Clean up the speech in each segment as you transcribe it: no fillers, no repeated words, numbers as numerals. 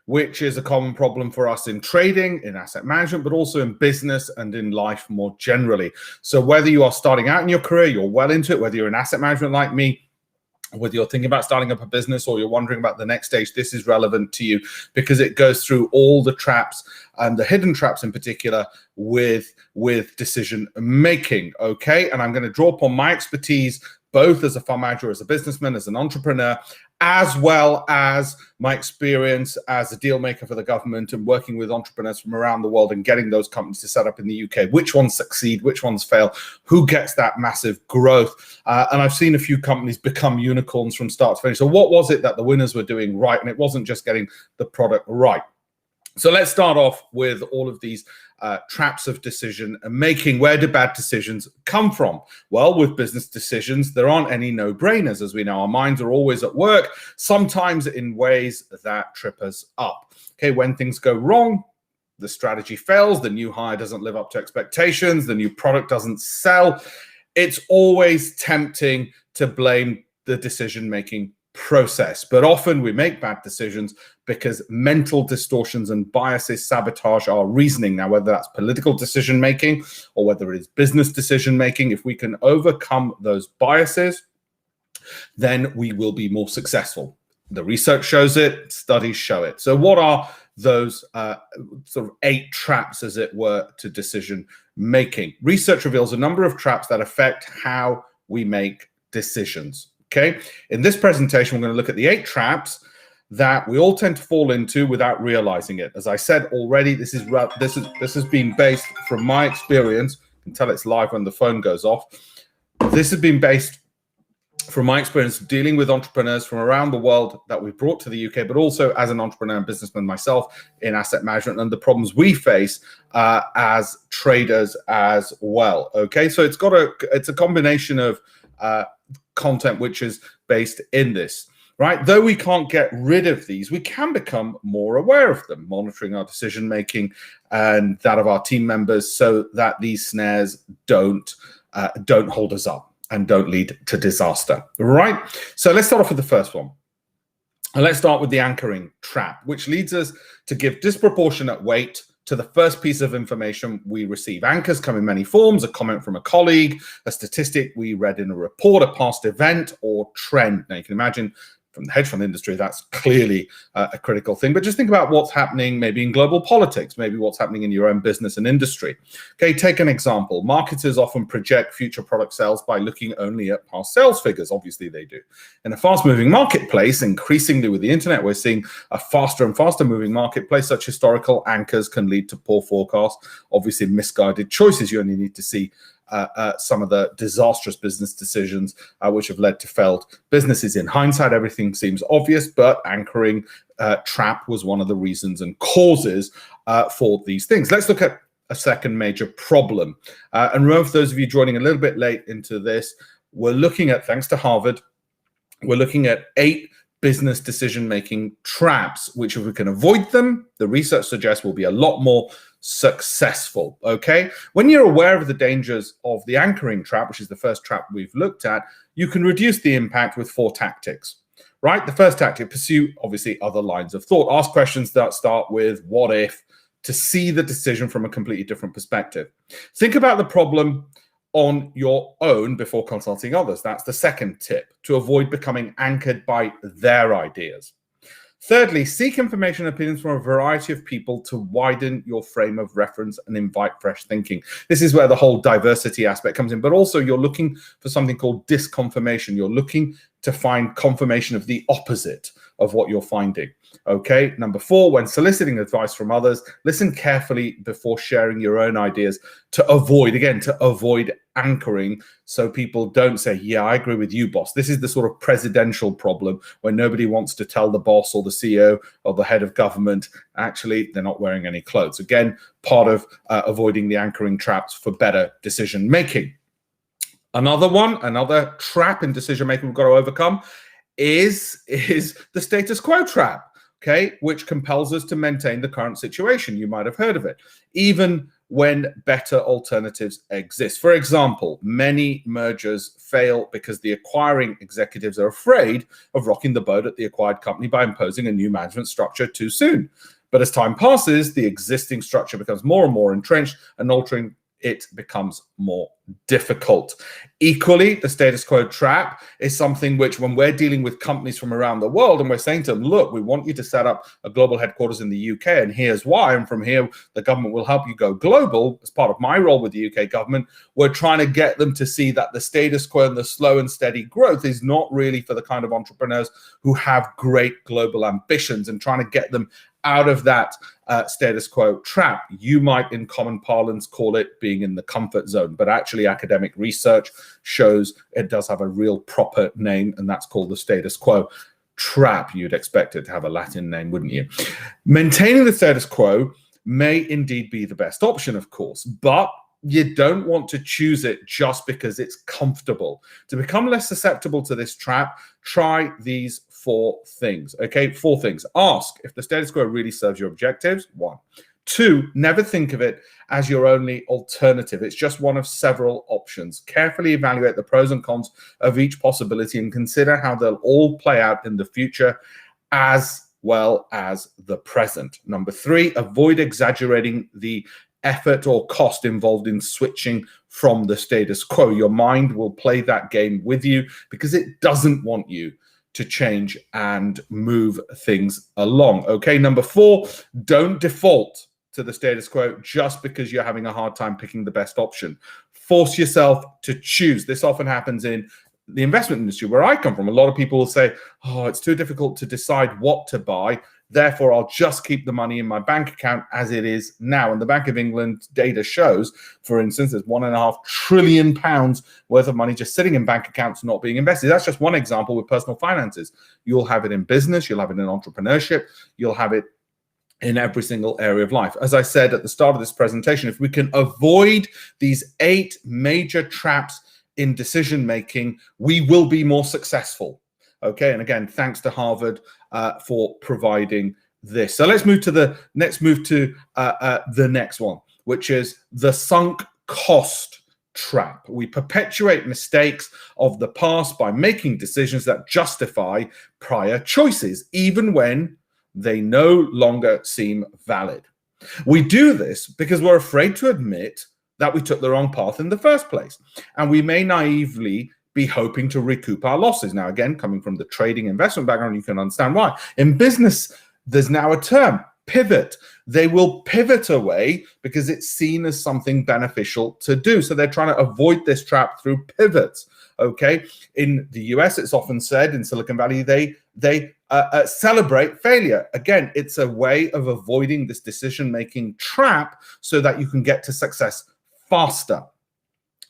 which is a common problem for us in trading, in asset management, but also in business and in life more generally. So whether you are starting out in your career, you're well into it, whether you're in asset management like me, whether you're thinking about starting up a business or you're wondering about the next stage, this is relevant to you because it goes through all the traps and the hidden traps in particular with decision making, okay? And I'm going to draw upon my expertise both as a fund manager, as a businessman, as an entrepreneur, as well as my experience as a deal maker for the government and working with entrepreneurs from around the world and getting those companies to set up in the UK. Which ones succeed? Which ones fail? Who gets that massive growth? And I've seen a few companies become unicorns from start to finish. So what was it that the winners were doing right? And it wasn't just getting the product right. So let's start off with all of these traps of decision making. Where do bad decisions come from? Well, with business decisions, there aren't any no-brainers, as we know. Our minds are always at work, sometimes in ways that trip us up. Okay, when things go wrong, the strategy fails, the new hire doesn't live up to expectations, the new product doesn't sell. It's always tempting to blame the decision-making process, but often we make bad decisions because mental distortions and biases sabotage our reasoning. Now, whether that's political decision making or whether it is business decision making, if we can overcome those biases, then we will be more successful. The research shows it, studies show it. So what are those sort of 8 traps, as it were, to decision making? Research reveals a number of traps that affect how we make decisions. Okay, in this presentation, we're going to look at the 8 traps that we all tend to fall into without realizing it. As I said already, this has been based from my experience. You can tell it's live when the phone goes off. This has been based from my experience dealing with entrepreneurs from around the world that we've brought to the UK, but also as an entrepreneur and businessman myself in asset management and the problems we face as traders as well. Okay, so it's a combination of content which is based in this, right? Though we can't get rid of these, we can become more aware of them, monitoring our decision making and that of our team members so that these snares don't hold us up and don't lead to disaster, right? So let's start off with the first one. And let's start with the anchoring trap, which leads us to give disproportionate weight to the first piece of information we receive. Anchors come in many forms: a comment from a colleague, a statistic we read in a report, a past event, or trend. Now, you can imagine from the hedge fund industry, that's clearly a critical thing. But just think about what's happening maybe in global politics, maybe what's happening in your own business and industry. Okay, take an example. Marketers often project future product sales by looking only at past sales figures. Obviously, they do. In a fast-moving marketplace, increasingly with the internet, we're seeing a faster and faster moving marketplace. Such historical anchors can lead to poor forecasts, obviously misguided choices. You only need to see some of the disastrous business decisions which have led to failed businesses. In hindsight, everything seems obvious, but anchoring trap was one of the reasons and causes for these things. Let's look at a second major problem. And remember, for those of you joining a little bit late into this, we're looking at, thanks to Harvard, we're looking at 8 business decision-making traps, which if we can avoid them, the research suggests will be a lot more successful, okay? When you're aware of the dangers of the anchoring trap, which is the first trap we've looked at, you can reduce the impact with 4 tactics, right? The first tactic, pursue, obviously, other lines of thought. Ask questions that start with what if, to see the decision from a completely different perspective. Think about the problem on your own before consulting others. That's the second tip, to avoid becoming anchored by their ideas. Thirdly, seek information and opinions from a variety of people to widen your frame of reference and invite fresh thinking. This is where the whole diversity aspect comes in, but also you're looking for something called disconfirmation. You're looking to find confirmation of the opposite of what you're finding. Okay, number 4, when soliciting advice from others, listen carefully before sharing your own ideas to avoid anchoring, so people don't say, yeah, I agree with you, boss. This is the sort of presidential problem where nobody wants to tell the boss or the CEO or the head of government, actually, they're not wearing any clothes. Again, part of avoiding the anchoring traps for better decision making. Another trap in decision making we've got to overcome is the status quo trap. Okay, which compels us to maintain the current situation. You might have heard of it. Even when better alternatives exist. For example, many mergers fail because the acquiring executives are afraid of rocking the boat at the acquired company by imposing a new management structure too soon. But as time passes, the existing structure becomes more and more entrenched, and altering it becomes more difficult. Equally, the status quo trap is something which, when we're dealing with companies from around the world and we're saying to them, look, we want you to set up a global headquarters in the UK, and here's why, and from here, the government will help you go global. As part of my role with the UK government, we're trying to get them to see that the status quo and the slow and steady growth is not really for the kind of entrepreneurs who have great global ambitions, and trying to get them out of that status quo trap. You might, in common parlance, call it being in the comfort zone, but actually academic research shows it does have a real proper name, and that's called the status quo trap. You'd expect it to have a Latin name, wouldn't you? Maintaining the status quo may indeed be the best option, of course, but you don't want to choose it just because it's comfortable. To become less susceptible to this trap, try these 4 things. Okay, 4 things. Ask if the status quo really serves your objectives. 1. 2, never think of it as your only alternative. It's just one of several options. Carefully evaluate the pros and cons of each possibility and consider how they'll all play out in the future as well as the present. Number 3, avoid exaggerating the effort or cost involved in switching from the status quo. Your mind will play that game with you because it doesn't want you to change and move things along. Okay, number 4, don't default to the status quo just because you're having a hard time picking the best option. Force yourself to choose. This often happens in the investment industry where I come from. A lot of people will say, oh, it's too difficult to decide what to buy, therefore I'll just keep the money in my bank account as it is now. And the Bank of England data shows, for instance, there's £1.5 trillion worth of money just sitting in bank accounts not being invested. That's just one example with personal finances. You'll have it in business, you'll have it in entrepreneurship, you'll have it in every single area of life. As I said at the start of this presentation, if we can avoid these 8 major traps in decision making, we will be more successful. Okay, and again, thanks to Harvard for providing this. So let's move to the next one, which is the sunk cost trap. We perpetuate mistakes of the past by making decisions that justify prior choices, even when they no longer seem valid. We do this because we're afraid to admit that we took the wrong path in the first place, and we may naively be hoping to recoup our losses. Now, again, coming from the trading investment background, you can understand why. In business, there's now a term, pivot. They will pivot away because it's seen as something beneficial to do. So they're trying to avoid this trap through pivots. Okay. In the US, it's often said in Silicon Valley, they celebrate failure. Again, it's a way of avoiding this decision-making trap so that you can get to success faster.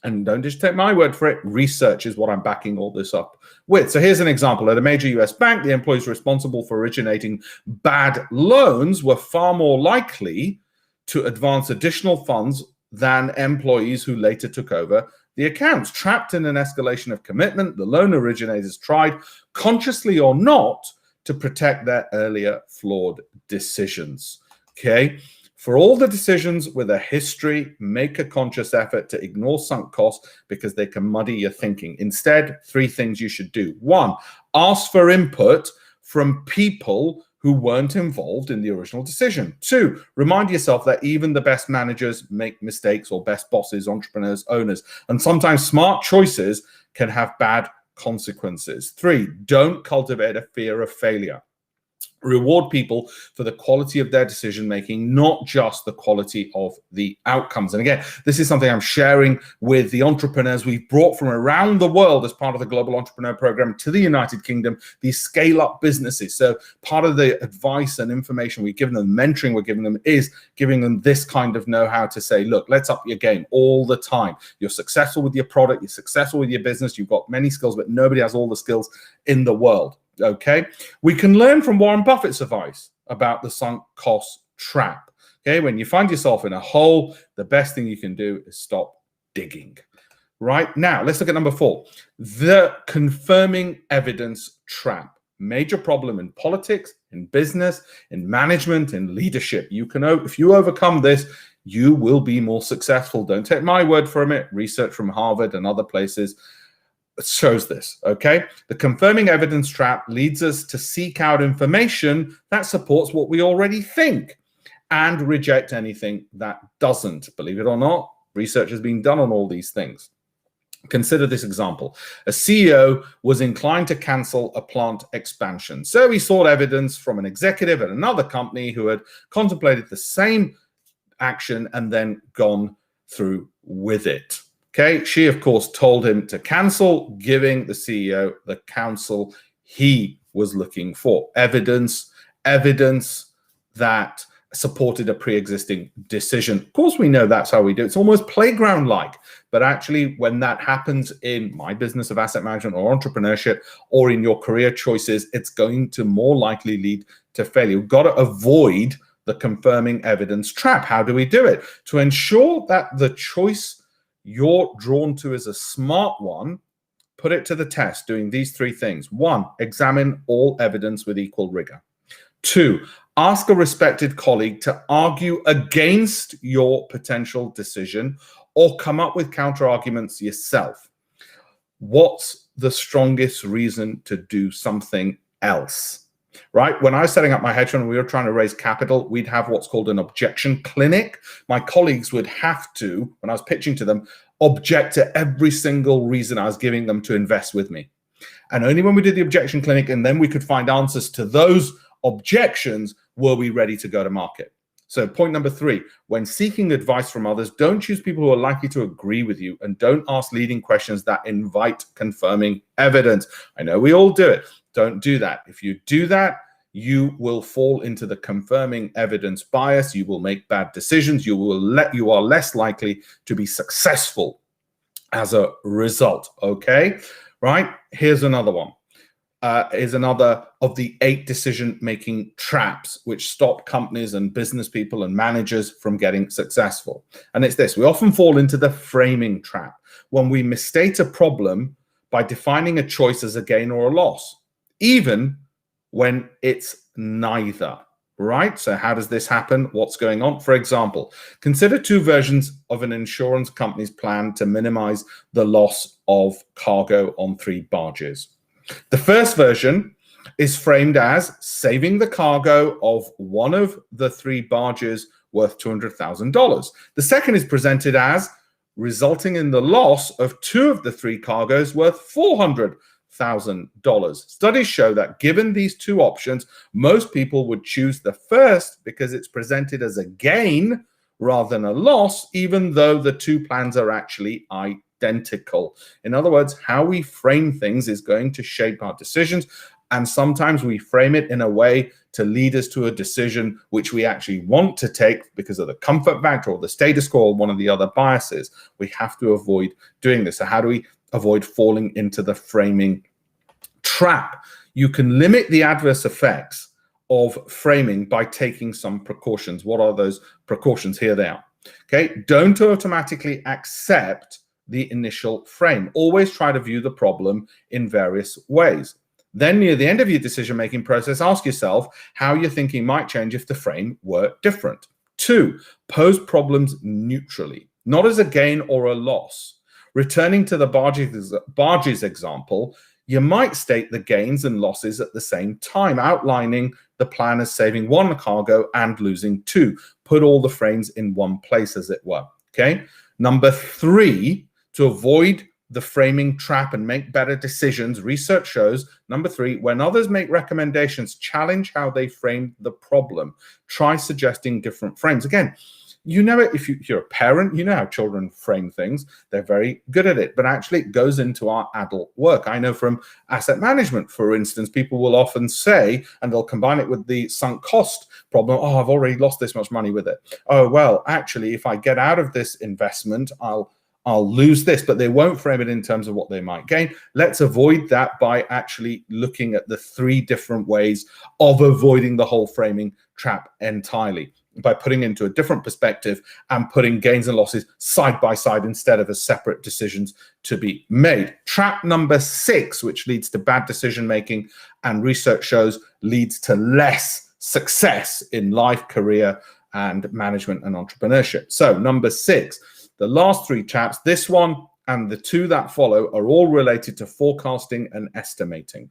And don't just take my word for it. Research is what I'm backing all this up with. So here's an example. At a major US bank, the employees responsible for originating bad loans were far more likely to advance additional funds than employees who later took over the accounts. Trapped in an escalation of commitment, the loan originators tried, consciously or not, to protect their earlier flawed decisions. Okay? For all the decisions with a history, make a conscious effort to ignore sunk costs because they can muddy your thinking. Instead, 3 things you should do. 1, ask for input from people who weren't involved in the original decision. 2, remind yourself that even the best managers make mistakes, or best bosses, entrepreneurs, owners, and sometimes smart choices can have bad consequences. 3, don't cultivate a fear of failure. Reward people for the quality of their decision making, not just the quality of the outcomes. And again, this is something I'm sharing with the entrepreneurs we've brought from around the world as part of the Global Entrepreneur Program to the United Kingdom, these scale-up businesses. So part of the advice and information we've given them, mentoring we're giving them, is giving them this kind of know-how to say, look, let's up your game all the time. You're successful with your product, you're successful with your business, you've got many skills, but nobody has all the skills in the world. Okay, we can learn from Warren Buffett's advice about the sunk cost trap. Okay, when you find yourself in a hole, the best thing you can do is stop digging. Right now, let's look at number 4, the confirming evidence trap. Major problem in politics, in business, in management, in leadership. You can, if you overcome this, you will be more successful. Don't take my word for it. Research from Harvard and other places shows this, okay? The confirming evidence trap leads us to seek out information that supports what we already think and reject anything that doesn't. Believe it or not, research has been done on all these things. Consider this example. A CEO was inclined to cancel a plant expansion. So he sought evidence from an executive at another company who had contemplated the same action and then gone through with it. Okay, she of course told him to cancel, giving the CEO the counsel he was looking for. Evidence that supported a pre-existing decision. Of course, we know that's how we do it. It's almost playground-like. But actually, when that happens in my business of asset management or entrepreneurship or in your career choices, it's going to more likely lead to failure. You've got to avoid the confirming evidence trap. How do we do it? To ensure that the choice you're drawn to is a smart one, put it to the test doing these three things. 1, examine all evidence with equal rigor. 2, ask a respected colleague to argue against your potential decision or come up with counter arguments yourself. What's the strongest reason to do something else? Right? When I was setting up my hedge fund and we were trying to raise capital, we'd have what's called an objection clinic. My colleagues would have to, when I was pitching to them, object to every single reason I was giving them to invest with me. And only when we did the objection clinic and then we could find answers to those objections were we ready to go to market. So point number 3, when seeking advice from others, don't choose people who are likely to agree with you and don't ask leading questions that invite confirming evidence. I know we all do it. Don't do that. If you do that, you will fall into the confirming evidence bias. You will make bad decisions. You are less likely to be successful as a result. Okay, right? Here's another one. Is another of the 8 decision-making traps which stop companies and business people and managers from getting successful. And it's this: we often fall into the framing trap when we misstate a problem by defining a choice as a gain or a loss, even when it's neither, right? So how does this happen? What's going on? For example, consider 2 versions of an insurance company's plan to minimize the loss of cargo on 3 barges. The first version is framed as saving the cargo of one of the 3 barges worth $200,000. The second is presented as resulting in the loss of 2 of the 3 cargoes worth $400,000. Studies show that given these 2 options, most people would choose the first because it's presented as a gain rather than a loss, even though the 2 plans are actually identical. In other words, how we frame things is going to shape our decisions, and sometimes we frame it in a way to lead us to a decision which we actually want to take because of the comfort factor or the status quo or one of the other biases. We have to avoid doing this. So how do we avoid falling into the framing trap? You can limit the adverse effects of framing by taking some precautions. What are those precautions? Here they are. Okay, don't automatically accept the initial frame. Always try to view the problem in various ways. Then near the end of your decision-making process, ask yourself how your thinking might change if the frame were different. 2, pose problems neutrally, not as a gain or a loss. Returning to the barges example, you might state the gains and losses at the same time, outlining the plan as saving 1 cargo and losing 2. Put all the frames in one place, as it were. Okay. Number 3, to avoid the framing trap and make better decisions, research shows, number 3, when others make recommendations, challenge how they frame the problem. Try suggesting different frames. Again, you know it. If you're a parent, you know how children frame things. They're very good at it, but actually it goes into our adult work. I know from asset management, for instance, people will often say, and they'll combine it with the sunk cost problem, oh, I've already lost this much money with it. Oh, well, actually, if I get out of this investment, I'll lose this, but they won't frame it in terms of what they might gain. Let's avoid that by actually looking at the 3 different ways of avoiding the whole framing trap entirely, by putting into a different perspective and putting gains and losses side by side instead of as separate decisions to be made. Trap number 6, which leads to bad decision making and research shows leads to less success in life, career, and management and entrepreneurship. So number 6, the last 3 traps, this one and the 2 that follow, are all related to forecasting and estimating.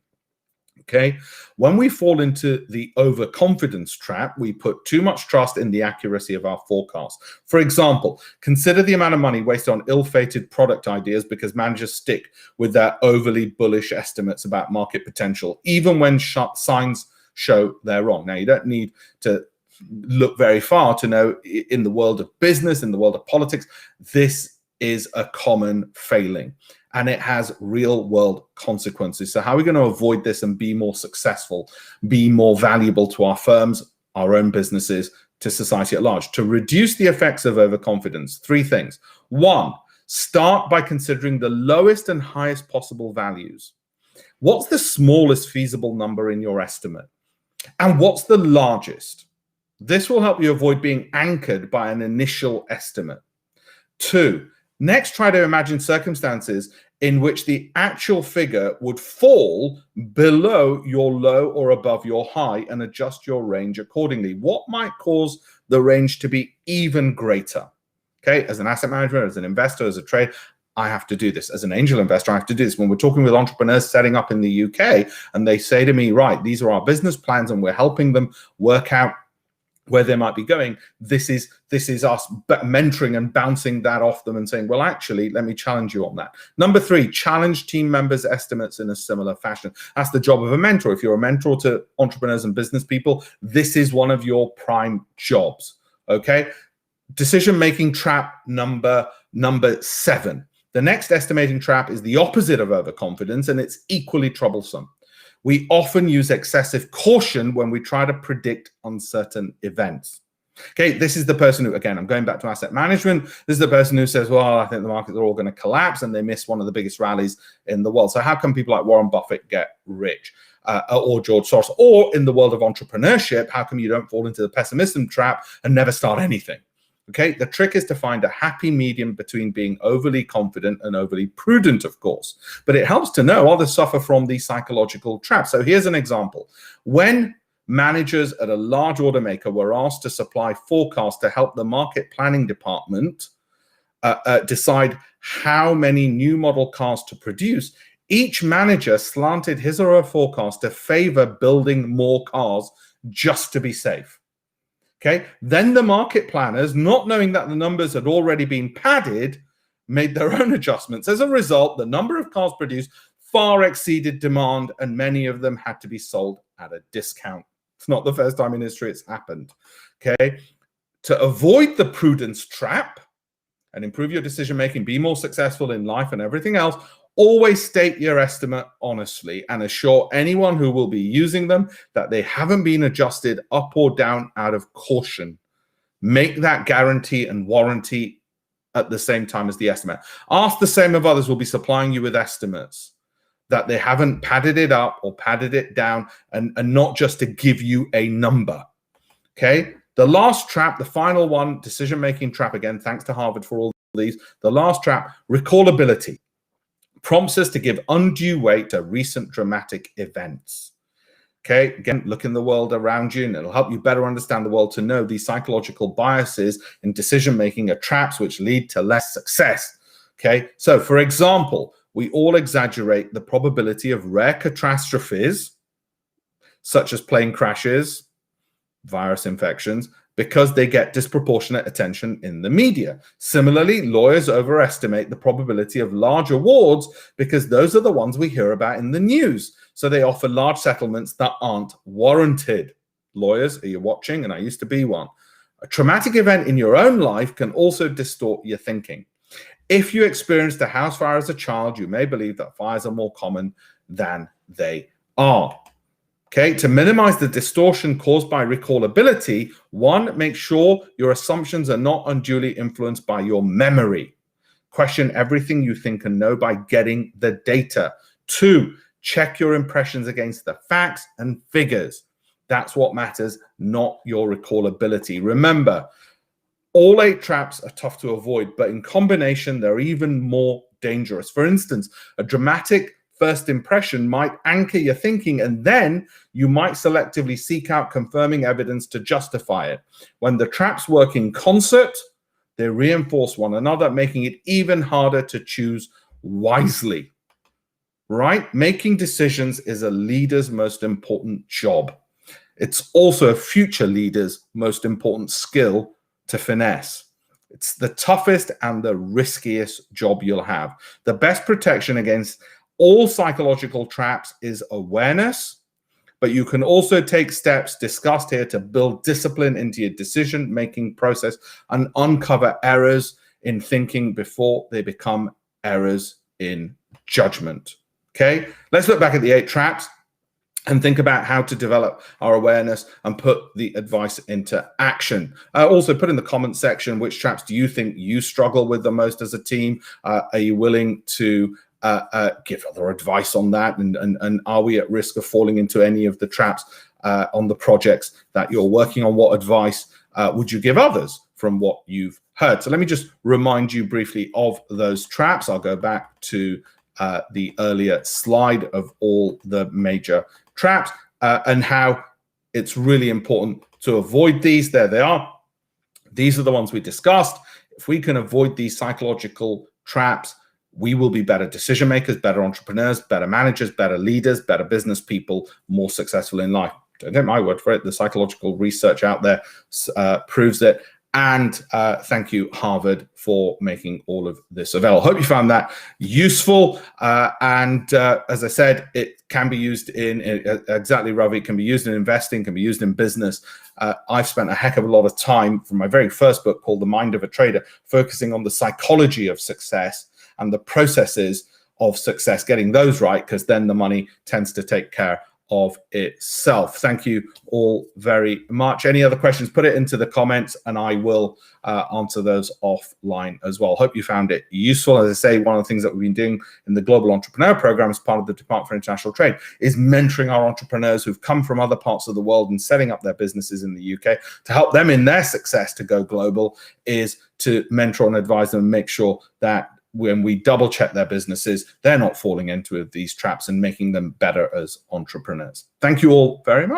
Okay, when we fall into the overconfidence trap, we put too much trust in the accuracy of our forecast. For example, consider the amount of money wasted on ill-fated product ideas because managers stick with their overly bullish estimates about market potential, even when signs show they're wrong. Now, you don't need to look very far to know, in the world of business, in the world of politics, this is a common failing, and it has real world consequences. So how are we going to avoid this and be more successful, be more valuable to our firms, our own businesses, to society at large? To reduce the effects of overconfidence, 3 things. 1, start by considering the lowest and highest possible values. What's the smallest feasible number in your estimate? And what's the largest? This will help you avoid being anchored by an initial estimate. 2, next, try to imagine circumstances in which the actual figure would fall below your low or above your high, and adjust your range accordingly. What might cause the range to be even greater? Okay, as an asset manager, as an investor, as a trader, I have to do this. As an angel investor, I have to do this. When we're talking with entrepreneurs setting up in the UK, and they say to me, right, these are our business plans, and we're helping them work out where they might be going, this is us mentoring and bouncing that off them and saying, well, actually, let me challenge you on that. Number 3, challenge team members' estimates in a similar fashion. That's the job of a mentor. If you're a mentor to entrepreneurs and business people, this is one of your prime jobs. Okay, decision-making trap number 7. The next estimating trap is the opposite of overconfidence, and it's equally troublesome. We often use excessive caution when we try to predict uncertain events. Okay, this is the person who, again, I'm going back to asset management. This is the person who says, well, I think the markets are all going to collapse, and they miss one of the biggest rallies in the world. So how come people like Warren Buffett get rich? Or George Soros? Or in the world of entrepreneurship, how come you don't fall into the pessimism trap and never start anything? Okay, the trick is to find a happy medium between being overly confident and overly prudent, of course. But it helps to know others suffer from these psychological traps. So here's an example. When managers at a large automaker were asked to supply forecasts to help the market planning department decide how many new model cars to produce, each manager slanted his or her forecast to favor building more cars just to be safe. Okay, then the market planners, not knowing that the numbers had already been padded, made their own adjustments. As a result, the number of cars produced far exceeded demand, and many of them had to be sold at a discount. It's not the first time in history it's happened. Okay, to avoid the prudence trap and improve your decision making, be more successful in life and everything else, always state your estimate honestly and assure anyone who will be using them that they haven't been adjusted up or down out of caution. Make that guarantee and warranty at the same time as the estimate. Ask the same of others who will be supplying you with estimates, that they haven't padded it up or padded it down, and not just to give you a number. Okay, the last trap, the final one, decision-making trap, again, thanks to Harvard for all these. The last trap, recallability, prompts us to give undue weight to recent dramatic events. Okay, again, look in the world around you, and it'll help you better understand the world to know these psychological biases in decision-making are traps which lead to less success. Okay, so for example, we all exaggerate the probability of rare catastrophes, such as plane crashes, virus infections, because they get disproportionate attention in the media. Similarly, lawyers overestimate the probability of large awards because those are the ones we hear about in the news. So they offer large settlements that aren't warranted. Lawyers, are you watching? And I used to be one. A traumatic event in your own life can also distort your thinking. If you experienced a house fire as a child, you may believe that fires are more common than they are. Okay, to minimize the distortion caused by recallability, 1, make sure your assumptions are not unduly influenced by your memory. Question everything you think and know by getting the data. 2, check your impressions against the facts and figures. That's what matters, not your recallability. Remember, all 8 traps are tough to avoid, but in combination, they're even more dangerous. For instance, a dramatic first impression might anchor your thinking, and then you might selectively seek out confirming evidence to justify it. When the traps work in concert, they reinforce one another, making it even harder to choose wisely. Right? Making decisions is a leader's most important job. It's also a future leader's most important skill to finesse. It's the toughest and the riskiest job you'll have. The best protection against all psychological traps is awareness, but you can also take steps discussed here to build discipline into your decision-making process and uncover errors in thinking before they become errors in judgment. Okay, let's look back at the 8 traps and think about how to develop our awareness and put the advice into action. Also put in the comment section, which traps do you think you struggle with the most as a team? Are you willing to give other advice on that? And are we at risk of falling into any of the traps on the projects that you're working on? What advice would you give others from what you've heard? So let me just remind you briefly of those traps. I'll go back to the earlier slide of all the major traps and how it's really important to avoid these. There they are. These are the ones we discussed. If we can avoid these psychological traps, we will be better decision makers, better entrepreneurs, better managers, better leaders, better business people, more successful in life. Don't take my word for it. The psychological research out there proves it. And thank you, Harvard, for making all of this available. Hope you found that useful. And as I said, it can be used in, exactly, Ravi, it can be used in investing, can be used in business. I've spent a heck of a lot of time from my very first book called The Mind of a Trader, focusing on the psychology of success and the processes of success, getting those right, because then the money tends to take care of itself. Thank you all very much. Any other questions, put it into the comments and I will answer those offline as well. Hope you found it useful. As I say, one of the things that we've been doing in the Global Entrepreneur Program as part of the Department for International Trade is mentoring our entrepreneurs who've come from other parts of the world and setting up their businesses in the UK to help them in their success to go global, is to mentor and advise them and make sure that when we double check their businesses, they're not falling into these traps and making them better as entrepreneurs. Thank you all very much.